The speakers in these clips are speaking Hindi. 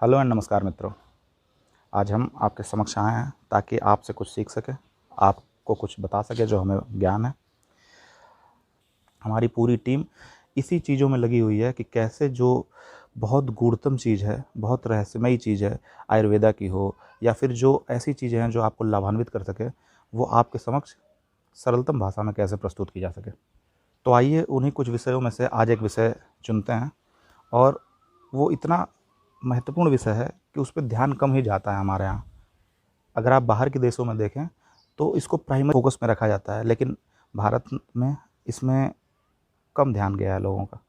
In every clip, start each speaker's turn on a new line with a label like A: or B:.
A: हेलो एंड नमस्कार मित्रों। आज हम आपके समक्ष आए हैं ताकि आपसे कुछ सीख सकें, आपको कुछ बता सके जो हमें ज्ञान है। हमारी पूरी टीम इसी चीज़ों में लगी हुई है कि कैसे जो बहुत गूढ़तम चीज़ है, बहुत रहस्यमयी चीज़ है, आयुर्वेदा की हो या फिर जो ऐसी चीज़ें हैं जो आपको लाभान्वित कर सके, वो आपके समक्ष सरलतम भाषा में कैसे प्रस्तुत की जा सके। तो आइए उन्हीं कुछ विषयों में से आज एक विषय चुनते हैं, और वो इतना महत्वपूर्ण विषय है कि उस पे ध्यान कम ही जाता है हमारे यहाँ। अगर आप बाहर के देशों में देखें तो इसको प्राइमरी फोकस में रखा जाता है, लेकिन भारत में इसमें कम ध्यान गया है लोगों का।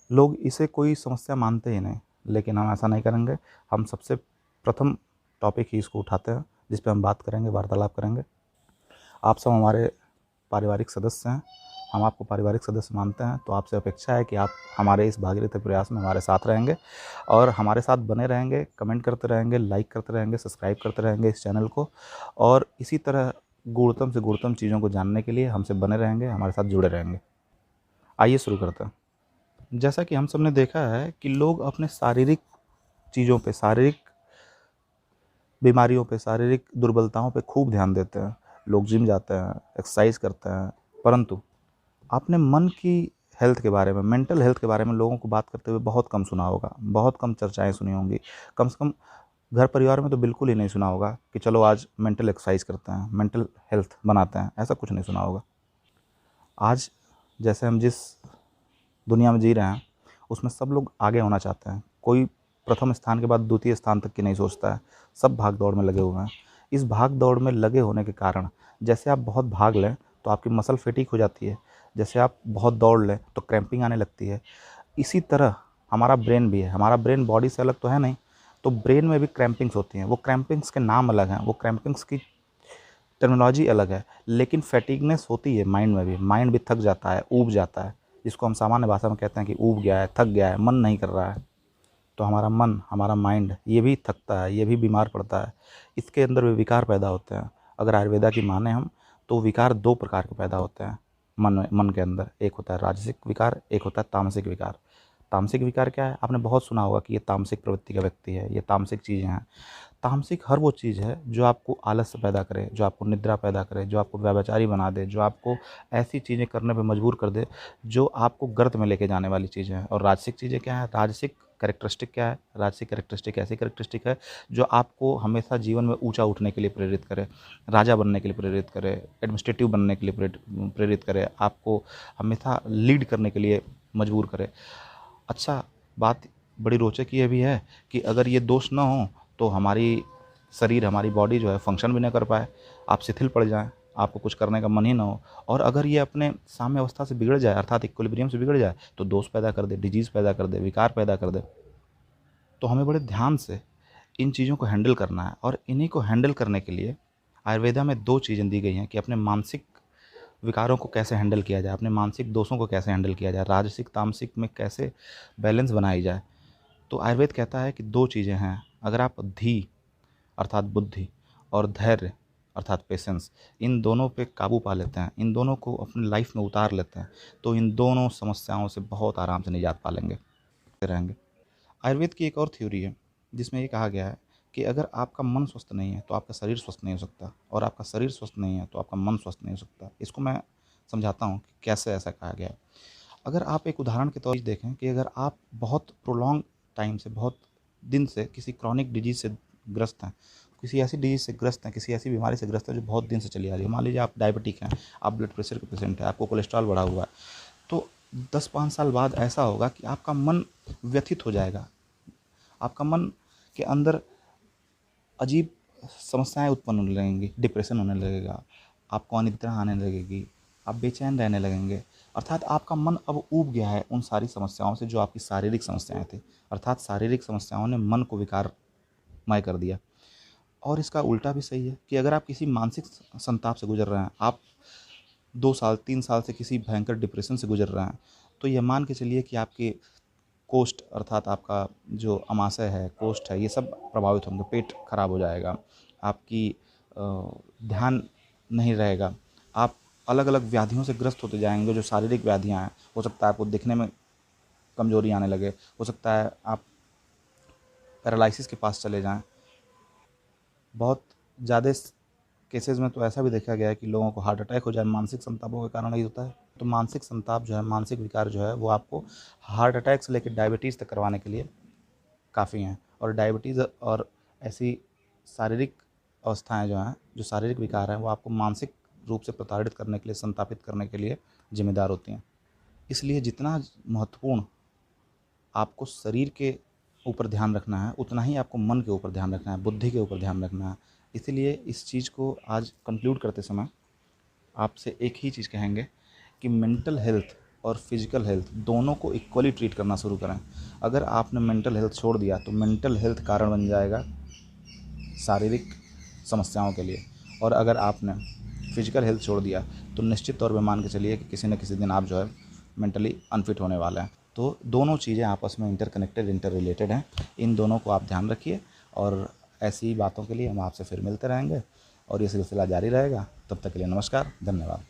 A: लोग इसे कोई समस्या मानते ही नहीं, लेकिन हम ऐसा नहीं करेंगे। हम सबसे प्रथम टॉपिक ही इसको उठाते हैं जिस पे हम बात करेंगे, वार्तालाप करेंगे। आप सब हमारे पारिवारिक सदस्य हैं, हम आपको पारिवारिक सदस्य मानते हैं, तो आपसे अपेक्षा है कि आप हमारे इस भागीरथ प्रयास में हमारे साथ रहेंगे और हमारे साथ बने रहेंगे, कमेंट करते रहेंगे, लाइक करते रहेंगे, सब्सक्राइब करते रहेंगे इस चैनल को, और इसी तरह गूढ़तम से गूढ़तम चीज़ों को जानने के लिए हमसे बने रहेंगे, हमारे साथ जुड़े रहेंगे। आइए शुरू करते हैं। जैसा कि हम सब ने देखा है कि लोग अपने शारीरिक चीज़ों पे, शारीरिक बीमारियों पे, शारीरिक दुर्बलताओं पे खूब ध्यान देते हैं। लोग जिम जाते हैं, एक्सरसाइज करते हैं, परंतु आपने मन की हेल्थ के बारे में, मेंटल हेल्थ के बारे में लोगों को बात करते हुए बहुत कम सुना होगा, बहुत कम चर्चाएं सुनी होंगी। कम से कम घर परिवार में तो बिल्कुल ही नहीं सुना होगा कि चलो आज मेंटल एक्सरसाइज करते हैं, मेंटल हेल्थ बनाते हैं, ऐसा कुछ नहीं सुना होगा। आज जैसे हम जिस दुनिया में जी रहे हैं उसमें सब लोग आगे होना चाहते हैं। कोई प्रथम स्थान के बाद द्वितीय स्थान तक की नहीं सोचता है, सब भाग दौड़ में लगे हुए हैं। इस भाग दौड़ में लगे होने के कारण जैसे आप बहुत भाग लें तो आपकी मसल फटीग हो जाती है, जैसे आप बहुत दौड़ लें तो क्रैम्पिंग आने लगती है। इसी तरह हमारा ब्रेन भी है। हमारा ब्रेन बॉडी से अलग तो है नहीं, तो ब्रेन में भी क्रैम्पिंग्स होती हैं। वो क्रैम्पिंग्स के नाम अलग हैं, वो क्रैम्पिंग्स की टर्मिनोलॉजी अलग है, लेकिन फैटिगनेस होती है माइंड में भी। माइंड भी थक जाता है, ऊब जाता है, जिसको हम सामान्य भाषा में कहते हैं कि ऊब गया है, थक गया है, मन नहीं कर रहा है। तो हमारा मन, हमारा माइंड ये भी थकता है, ये भी बीमार पड़ता है। इसके अंदर भी विकार पैदा होते हैं। अगर आयुर्वेदा की माने हम तो विकार दो प्रकार के पैदा होते हैं मन के अंदर। एक होता है राजसिक विकार, एक होता है तामसिक विकार। तामसिक विकार क्या है? आपने बहुत सुना होगा कि ये तामसिक प्रवृत्ति का व्यक्ति है, ये तामसिक चीज़ें हैं। तामसिक हर वो चीज़ है जो आपको आलस्य पैदा करे, जो आपको निद्रा पैदा करे, जो आपको व्यभिचारी बना दे, जो आपको ऐसी चीज़ें करने पे मजबूर कर दे जो आपको गर्त में लेके जाने वाली चीज़ें हैं। और राजसिक चीज़ें क्या है? राजसिक कैरेक्टरिस्टिक क्या है? राजसिक कैरेक्टरिस्टिक ऐसी कैरेक्टरिस्टिक है जो आपको हमेशा जीवन में ऊंचा उठने के लिए प्रेरित करे, राजा बनने के लिए प्रेरित करे, एडमिनिस्ट्रेटिव बनने के लिए प्रेरित करे, आपको हमेशा लीड करने के लिए मजबूर करे। अच्छा, बात बड़ी रोचक ये भी है कि अगर ये दोष ना हो तो हमारी शरीर, हमारी बॉडी जो है फंक्शन भी ना कर पाए, आप शिथिल पड़ जाएं, आपको कुछ करने का मन ही ना हो। और अगर ये अपने साम्य अवस्था से बिगड़ जाए, अर्थात इक्विलिब्रियम से बिगड़ जाए, तो दोष पैदा कर दे, डिजीज़ पैदा कर दे, विकार पैदा कर दे। तो हमें बड़े ध्यान से इन चीज़ों को हैंडल करना है, और इन्हीं को हैंडल करने के लिए आयुर्वेदा में दो चीज़ें दी गई हैं कि अपने मानसिक विकारों को कैसे हैंडल किया जाए, अपने मानसिक दोषों को कैसे हैंडल किया जाए, राजसिक तामसिक में कैसे बैलेंस बनाई जाए। तो आयुर्वेद कहता है कि दो चीज़ें हैं। अगर आप धी अर्थात बुद्धि और धैर्य अर्थात पेशेंस, इन दोनों पे काबू पा लेते हैं, इन दोनों को अपनी लाइफ में उतार लेते हैं, तो इन दोनों समस्याओं से बहुत आराम से निजात पा लेंगे, रहेंगे। आयुर्वेद की एक और थ्योरी है जिसमें ये कहा गया है कि अगर आपका मन स्वस्थ नहीं है तो आपका शरीर स्वस्थ नहीं हो सकता, और आपका शरीर स्वस्थ नहीं है तो आपका मन स्वस्थ नहीं हो सकता। इसको मैं समझाता हूँ कि कैसे ऐसा कहा गया है। अगर आप एक उदाहरण के तौर पर देखें कि अगर आप बहुत प्रोलॉन्ग टाइम से, बहुत दिन से किसी क्रॉनिक डिजीज से ग्रस्त हैं, किसी ऐसी डिजीज से ग्रस्त हैं, किसी ऐसी बीमारी से ग्रस्त है जो बहुत दिन से चली आ रही है। मान लीजिए आप डायबिटिक हैं, आप ब्लड प्रेशर के पेशेंट हैं, आपको कोलेस्ट्रॉल बढ़ा हुआ है, तो 10-5 साल बाद ऐसा होगा कि आपका मन व्यथित हो जाएगा, आपका मन के अंदर अजीब समस्याएं उत्पन्न होने लगेंगी, डिप्रेशन होने लगेगा, आपको अनिद्रा आने लगेगी, आप बेचैन रहने लगेंगे। अर्थात आपका मन अब ऊब गया है उन सारी समस्याओं से जो आपकी शारीरिक समस्याएं थी। अर्थात शारीरिक समस्याओं ने मन को विकारमय कर दिया। और इसका उल्टा भी सही है कि अगर आप किसी मानसिक संताप से गुजर रहे हैं, आप 2 साल 3 साल से किसी भयंकर डिप्रेशन से गुजर रहे हैं, तो यह मान के चलिए कि आपके कोष्ठ अर्थात आपका जो अमाशय है, कोष्ठ है, ये सब प्रभावित होंगे, पेट खराब हो जाएगा, आपकी ध्यान नहीं रहेगा, आप अलग अलग व्याधियों से ग्रस्त होते जाएंगे जो शारीरिक व्याधियां हैं। हो सकता है आपको दिखने में कमजोरी आने लगे, हो सकता है आप पैरालिसिस के पास चले जाएं। बहुत ज़्यादा केसेस में तो ऐसा भी देखा गया है कि लोगों को हार्ट अटैक हो जाए, मानसिक संतापों के कारण ही होता है। तो मानसिक संताप जो है, मानसिक विकार जो है, वो आपको हार्ट अटैक से लेकर डायबिटीज़ तक करवाने के लिए काफ़ी हैं। और डायबिटीज़ और ऐसी शारीरिक अवस्थाएं जो हैं, जो शारीरिक विकार हैं, वो आपको मानसिक रूप से प्रताड़ित करने के लिए, संतापित करने के लिए जिम्मेदार होती हैं। इसलिए जितना महत्वपूर्ण आपको शरीर के ऊपर ध्यान रखना है, उतना ही आपको मन के ऊपर ध्यान रखना है, बुद्धि के ऊपर ध्यान रखना है। इसीलिए इस चीज़ को आज कंक्लूड करते समय आपसे एक ही चीज़ कहेंगे कि मेंटल हेल्थ और फिजिकल हेल्थ दोनों को इक्वली ट्रीट करना शुरू करें। अगर आपने मेंटल हेल्थ छोड़ दिया तो मेंटल हेल्थ कारण बन जाएगा शारीरिक समस्याओं के लिए, और अगर आपने फिजिकल हेल्थ छोड़ दिया तो निश्चित तौर पे मान के चलिए कि किसी न किसी दिन आप जो है मेंटली अनफिट होने वाले हैं। तो दोनों चीज़ें आपस में इंटरकनेक्टेड, इंटर रिलेटेड हैं। इन दोनों को आप ध्यान रखिए, और ऐसी बातों के लिए हम आपसे फिर मिलते रहेंगे और ये सिलसिला जारी रहेगा। तब तक के लिए नमस्कार, धन्यवाद।